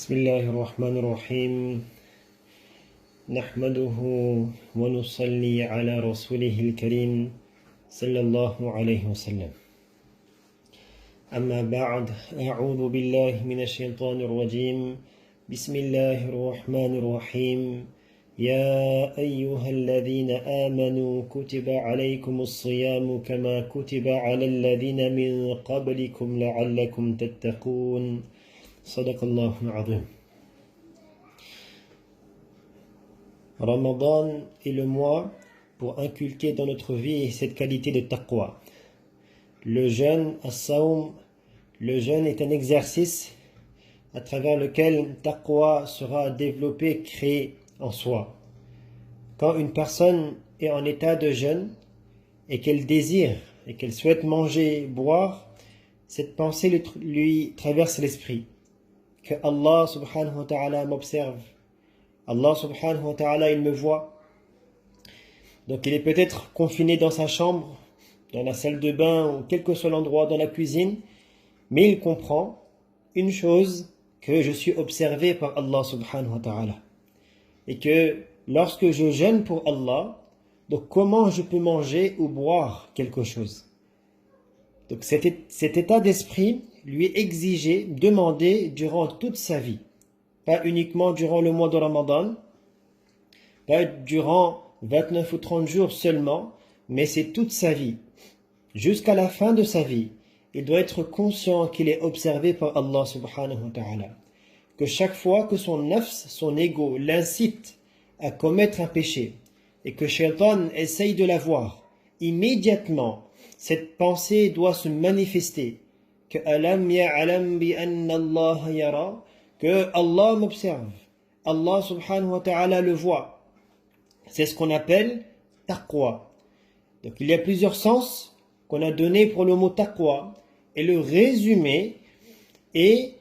بسم الله الرحمن الرحيم نحمده ونصلي على رسوله الكريم صلى الله عليه وسلم أما بعد أعوذ بالله من الشيطان الرجيم بسم الله الرحمن الرحيم يا أيها الذين آمنوا كتب عليكم الصيام كما كتب على الذين من قبلكم لعلكم تتقون صدق الله العظيم. Ramadan est le mois pour inculquer dans notre vie cette qualité de taqwa. Le jeûne, as-sawm, le jeûne est un exercice à travers lequel taqwa sera développé, créé en soi. Quand une personne est en état de jeûne et qu'elle désire et qu'elle souhaite manger, boire, cette pensée lui traverse l'esprit. Que Allah subhanahu wa ta'ala m'observe. Allah subhanahu wa ta'ala, il me voit. Donc il est peut-être confiné dans sa chambre, dans la salle de bain ou quel que soit l'endroit, dans la cuisine, mais il comprend une chose, que je suis observé par Allah subhanahu wa ta'ala. Et que lorsque je jeûne pour Allah, donc comment je peux manger ou boire quelque chose? Donc cet état d'esprit lui est exigé, demandé durant toute sa vie. Pas uniquement durant le mois de Ramadan, pas durant 29 ou 30 jours seulement, mais c'est toute sa vie. Jusqu'à la fin de sa vie, il doit être conscient qu'il est observé par Allah subhanahu wa ta'ala. Que chaque fois que son nafs, son ego, l'incite à commettre un péché, et que Shaitan essaye de l'avoir, immédiatement, cette pensée doit se manifester. Que alam ya'lam bi anna Allah yara, que Allah m'observe, Allah subhanahu wa ta'ala le voit. C'est ce qu'on appelle taqwa. Donc il y a plusieurs sens qu'on a donnés pour le mot taqwa, et le résumé est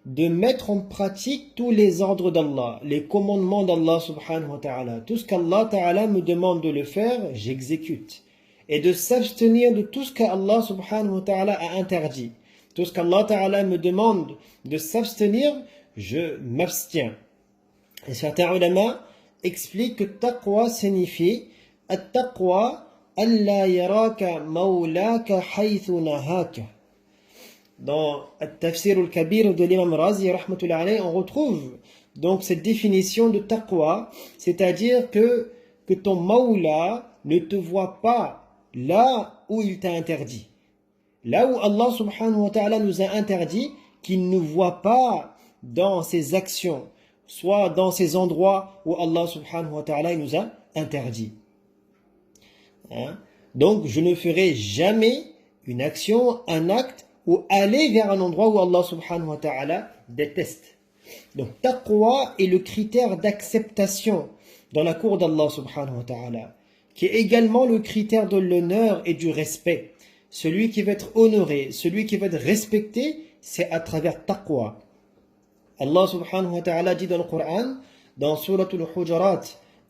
de mettre en pratique tous les ordres d'Allah, les commandements d'Allah subhanahu wa ta'ala. Tout ce qu'Allah ta'ala me demande de le faire, j'exécute. Et de s'abstenir de tout ce qu'Allah subhanahu wa ta'ala a interdit. Tout ce qu'Allah ta'ala me demande de s'abstenir, je m'abstiens. Et certains ulama expliquent que taqwa signifie at-taqwa alla yaraka mawlaka haythu nahaka. Dans At-Tafsir al-Kabir de l'imam Razi rahmatullahi alayhi, on retrouve donc cette définition de taqwa, c'est-à-dire que ton mawla ne te voit pas là où il t'a interdit. Là où Allah subhanahu wa ta'ala nous a interdit, qu'il ne voit pas dans ses actions, soit dans ces endroits où Allah subhanahu wa ta'ala nous a interdit. Donc je ne ferai jamais une action, un acte, ou aller vers un endroit où Allah subhanahu wa ta'ala déteste. Donc taqwa est le critère d'acceptation dans la cour d'Allah subhanahu wa ta'ala, qui est également le critère de l'honneur et du respect. Celui qui va être honoré, celui qui va être respecté, c'est à travers taqwa. Allah subhanahu wa ta'ala dit dans le Coran, dans Surah Al-Hujurat,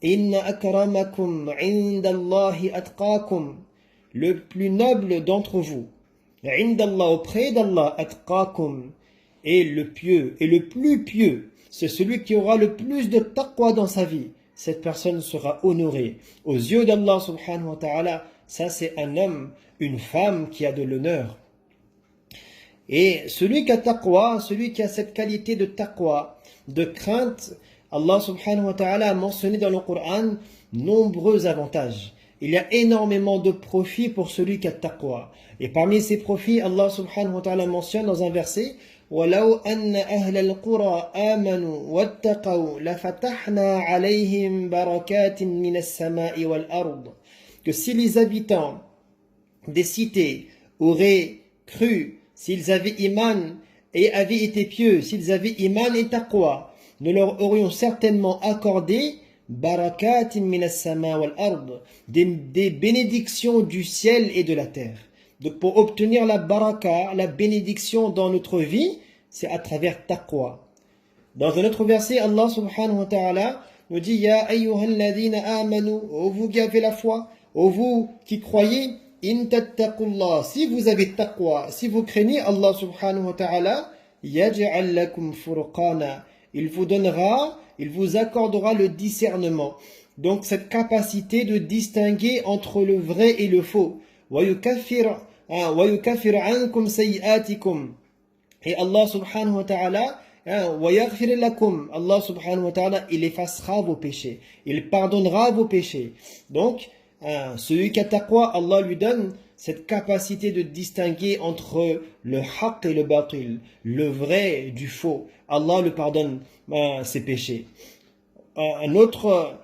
Inna akramakum indallahi atqakum, le plus noble d'entre vous, indallah, auprès d'Allah, atqakum, est le pieux, et le plus pieux, c'est celui qui aura le plus de taqwa dans sa vie. Cette personne sera honorée aux yeux d'Allah subhanahu wa ta'ala. Ça c'est un homme, une femme qui a de l'honneur. Et celui qui a taqwa, celui qui a cette qualité de taqwa, de crainte, Allah subhanahu wa ta'ala a mentionné dans le Coran nombreux avantages. Il y a énormément de profits pour celui qui a taqwa. Et parmi ces profits, Allah subhanahu wa ta'ala mentionne dans un verset وَلَوْ أَنَّ أَهْلَ الْقُرَىٰ آمَنُوا وَاتَّقَوْا لَفَتَحْنَا عَلَيْهِمْ بَرَكَاتٍ مِنَ السَّمَاءِ وَالْأَرْضِ. Que si les habitants des cités auraient cru, s'ils avaient iman et avaient été pieux, s'ils avaient iman et taqwa, nous leur aurions certainement accordé barakatin min as-sama wal ard, des bénédictions du ciel et de la terre. Donc pour obtenir la baraka, la bénédiction dans notre vie, c'est à travers taqwa. Dans un autre verset, Allah subhanahu wa ta'ala nous dit Ya ayyuhal ladhina amanu, ô vous qui avez la foi, ô vous qui croyez, in tattaqullah, si vous avez taqwa, si vous craignez Allah subhanahu wa ta'ala, yaj'al lakum furqana, il vous donnera, il vous accordera le discernement. Donc cette capacité de distinguer entre le vrai et le faux. وَيُكَفِّرْ عَنْكُمْ سَيِّئَاتِكُمْ. Et Allah subhanahu wa ta'ala, وَيَغْفِرْ لَكُمْ. Allah subhanahu wa ta'ala, il effacera vos péchés. Il pardonnera vos péchés. Donc, celui qui a taqwa, Allah lui donne cette capacité de distinguer entre le haqq et le batil, le vrai du faux. Allah lui pardonne ses péchés. Un autre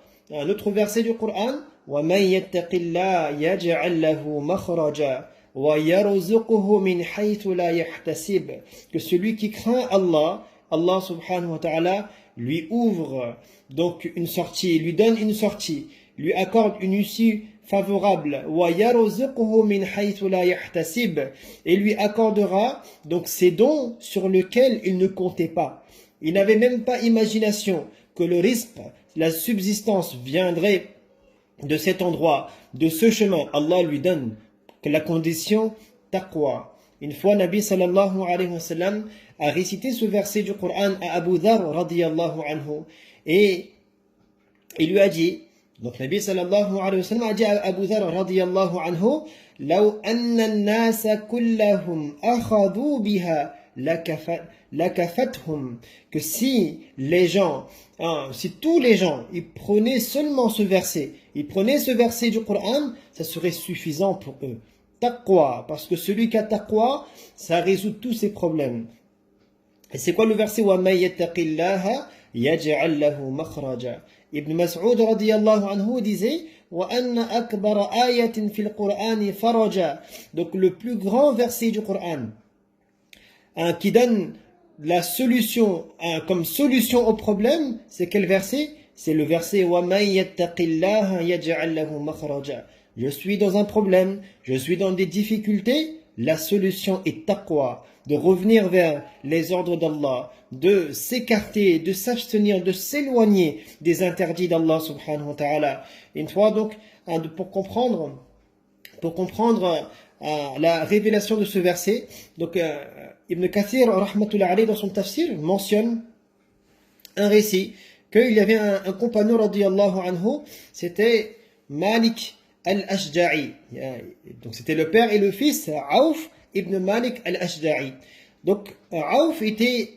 verset du Coran, وَمَنْ يَتَّقِ اللَّهَ يَجْعَلْ لَهُ مَخْرَجًا وَيَرْزُقْهُ مِنْ حَيْثُ لَا يَحْتَسِبُ. Que celui qui craint Allah, Allah subhanahu wa ta'ala lui ouvre donc une sortie, lui donne une sortie, lui accorde une issue favorable, وَيَرْزُقْهُ مِنْ حَيْثُ لَا يَحْتَسِبُ, et lui accordera donc ces dons sur lesquels il ne comptait pas. Il n'avait même pas imagination que le rizq, la subsistance viendrait de cet endroit, de ce chemin. Allah lui donne que la condition taqwa. Une fois, Nabi sallallahu alayhi wa sallam a récité ce verset du Coran à Abu Dharr radiyallahu anhu, et il lui a dit, donc Nabi sallallahu alayhi wa sallam a dit à Abu Dharr radiyallahu anhu, لو أن الناس كلهم أخذوا بها لكفتهم, que si les gens, si tous les gens, ils prenaient seulement ce verset, ils prenaient ce verset du Coran, ça serait suffisant pour eux. Taqwa, parce que celui qui a taqwa, ça résout tous ses problèmes. Et c'est quoi le verset? وَمَنْ يَتَّقِ اللَّهَ يَجْعَلْ لَهُ مَخْرَجًا. Ibn Mas'ud radiyallahu anhu disait وَأَنَّ أَكْبَرَ آيَةٍ فِي الْقُرْآنِ فَرَجًا. Donc le plus grand verset du Coran, qui donne la solution, comme solution au problème, c'est quel verset? C'est le verset وَمَنْ يَتَّقِ اللَّهَ يَجْعَلْ لَهُ مَخْرَجًا. Je suis dans un problème, je suis dans des difficultés, la solution est taqwa, de revenir vers les ordres d'Allah, de s'écarter, de s'abstenir, de s'éloigner des interdits d'Allah subhanahu wa ta'ala. Une fois donc, pour comprendre la révélation de ce verset, donc Ibn Kathir rahmatullah alayhi dans son tafsir mentionne un récit qu'il y avait un compagnon radiyallahu anhu, c'était Malik al-Ashja'i. Donc c'était le père et le fils, Aouf ibn Malik al-Ashja'i. Donc Aouf était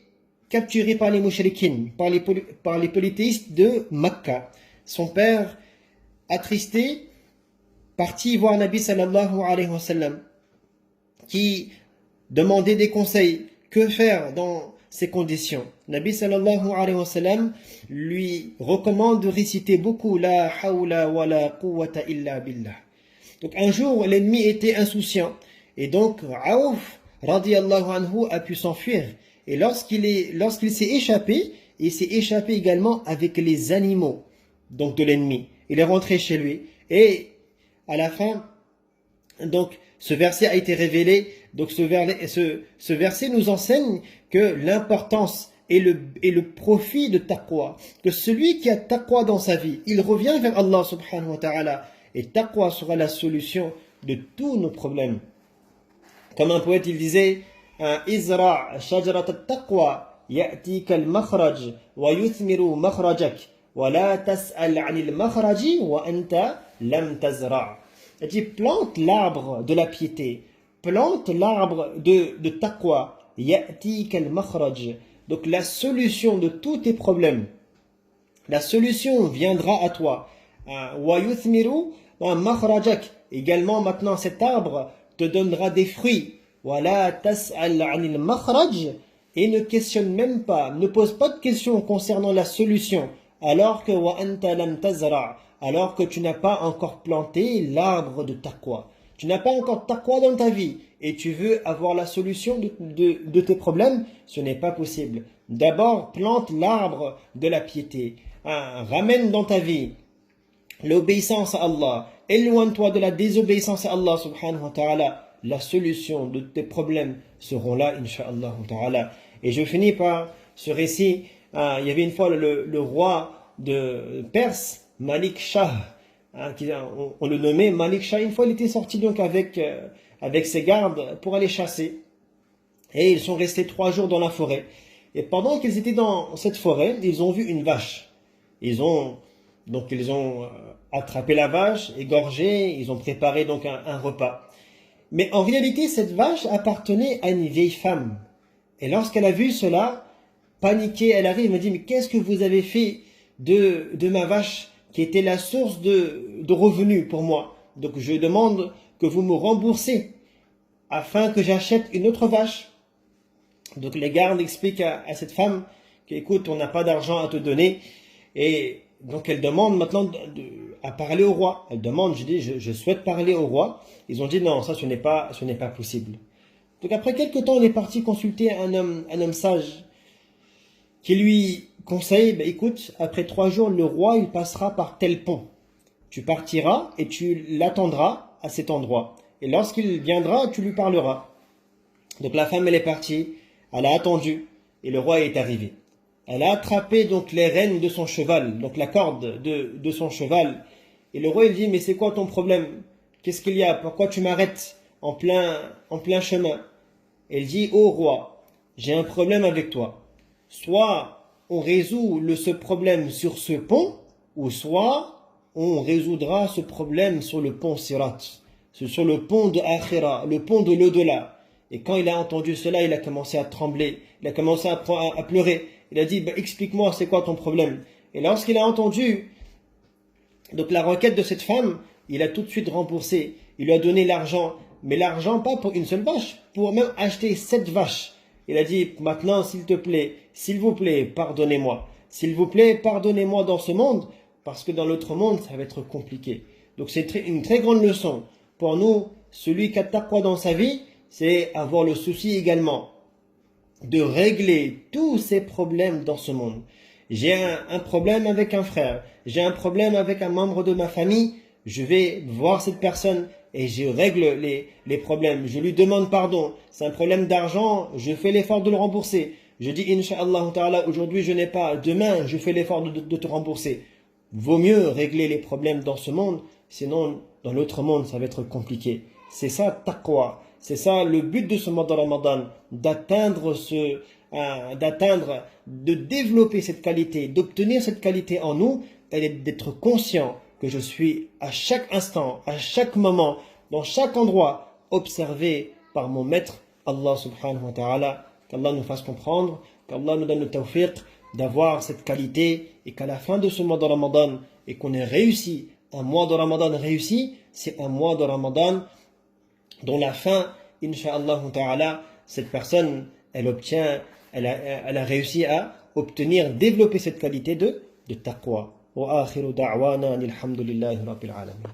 capturé par les mouchriquins, par les polythéistes de Makkah. Son père, attristé, parti voir Nabi sallallahu alayhi wa sallam, qui demandait des conseils. Que faire dans ces conditions? Nabi sallallahu alayhi wa sallam lui recommande de réciter beaucoup la hawla wa la quwwata illa billah. Donc un jour, l'ennemi était insouciant, et donc Aouf radiyallahu anhu a pu s'enfuir. Et lorsqu'il s'est échappé, il s'est échappé également avec les animaux donc de l'ennemi. Il est rentré chez lui, et à la fin, donc ce verset a été révélé. Donc ce verset nous enseigne que l'importance et le profit de taqwa, que celui qui a taqwa dans sa vie, il revient vers Allah subhanahu wa ta'ala, et taqwa sera la solution de tous nos problèmes. Comme un poète, il disait Izra' shajarat at-taqwa ya'tika al-makhraj wa yuthmiru makhrajak wa la tas'al 'anil makhraji wa anta lam tazra'. Il dit, plante l'arbre de la piété, plante l'arbre de taqwa, ya'tika al-makhraj. Donc la solution de tous tes problèmes, la solution viendra à toi. Wa yuthmiru makhrajak. Également maintenant cet arbre te donnera des fruits. Wa la tas'al 'anil makhraj. Et ne questionne même pas, ne pose pas de questions concernant la solution, alors que wa anta lam tazra', alors que tu n'as pas encore planté l'arbre de taqwa. Tu n'as pas encore taqwa dans ta vie et tu veux avoir la solution de tes problèmes, ce n'est pas possible. D'abord, plante l'arbre de la piété. Ramène dans ta vie l'obéissance à Allah. Éloigne-toi de la désobéissance à Allah subhanahu wa ta'ala. La solution de tes problèmes seront là, insha'Allah ta'ala. Et je finis par ce récit. Il y avait une fois le roi de Perse, Malik Shah, on le nommait Malik Shah. Une fois, il était sorti donc avec ses gardes pour aller chasser. Et ils sont restés 3 jours dans la forêt. Et pendant qu'ils étaient dans cette forêt, ils ont vu une vache. Ils ont attrapé la vache, égorgé, ils ont préparé donc un repas. Mais en réalité, cette vache appartenait à une vieille femme. Et lorsqu'elle a vu cela, paniquée, elle arrive et me dit, mais qu'est-ce que vous avez fait de ma vache qui était la source de revenus pour moi? Donc je demande que vous me remboursez afin que j'achète une autre vache. Donc les gardes expliquent à cette femme qu'écoute, on n'a pas d'argent à te donner. Et donc elle demande maintenant à parler au roi. Elle demande, je souhaite parler au roi. Ils ont dit non, ça ce n'est pas possible. Donc après quelques temps, il est parti consulter un homme sage qui lui conseille, écoute, après 3 jours, le roi il passera par tel pont. Tu partiras et tu l'attendras à cet endroit. Et lorsqu'il viendra, tu lui parleras. Donc la femme elle est partie, elle a attendu et le roi est arrivé. Elle a attrapé donc les rênes de son cheval, donc la corde de son cheval. Et le roi il dit, mais c'est quoi ton problème? Qu'est-ce qu'il y a? Pourquoi tu m'arrêtes en plein chemin? Elle dit, ô roi, j'ai un problème avec toi. Soit on résout ce problème sur ce pont, ou soit on résoudra ce problème sur le pont Sirat, sur le pont de Akhira, le pont de l'au-delà. Et quand il a entendu cela, il a commencé à trembler, il a commencé à pleurer. Il a dit, explique-moi, c'est quoi ton problème? Et lorsqu'il a entendu donc la requête de cette femme, il a tout de suite remboursé. Il lui a donné l'argent, mais l'argent pas pour une seule vache, pour même acheter 7 vaches. Il a dit, maintenant, s'il vous plaît, pardonnez-moi. S'il vous plaît, pardonnez-moi dans ce monde, parce que dans l'autre monde, ça va être compliqué. Donc c'est une très grande leçon. Pour nous, celui qui a taqwa dans sa vie, c'est avoir le souci également de régler tous ces problèmes dans ce monde. J'ai un problème avec un frère, j'ai un problème avec un membre de ma famille, je vais voir cette personne et je règle les problèmes. Je lui demande pardon. C'est un problème d'argent, je fais l'effort de le rembourser. Je dis, Inch'Allah ta'ala, aujourd'hui je n'ai pas, demain je fais l'effort de te rembourser. Vaut mieux régler les problèmes dans ce monde, sinon dans l'autre monde ça va être compliqué. C'est ça taqwa, c'est ça le but de ce mois de Ramadan, de développer cette qualité, d'obtenir cette qualité en nous, et d'être conscient que je suis à chaque instant, à chaque moment, dans chaque endroit, observé par mon maître, Allah subhanahu wa ta'ala. Qu'Allah nous fasse comprendre, qu'Allah nous donne le tawfiq d'avoir cette qualité et qu'à la fin de ce mois de Ramadan, et qu'on ait réussi, un mois de Ramadan réussi, c'est un mois de Ramadan dont la fin, Inch'Allah ta'ala, cette personne, elle a réussi à obtenir, développer cette qualité de taqwa. Wa akhiru da'wana alhamdulillahi rabbil alamin.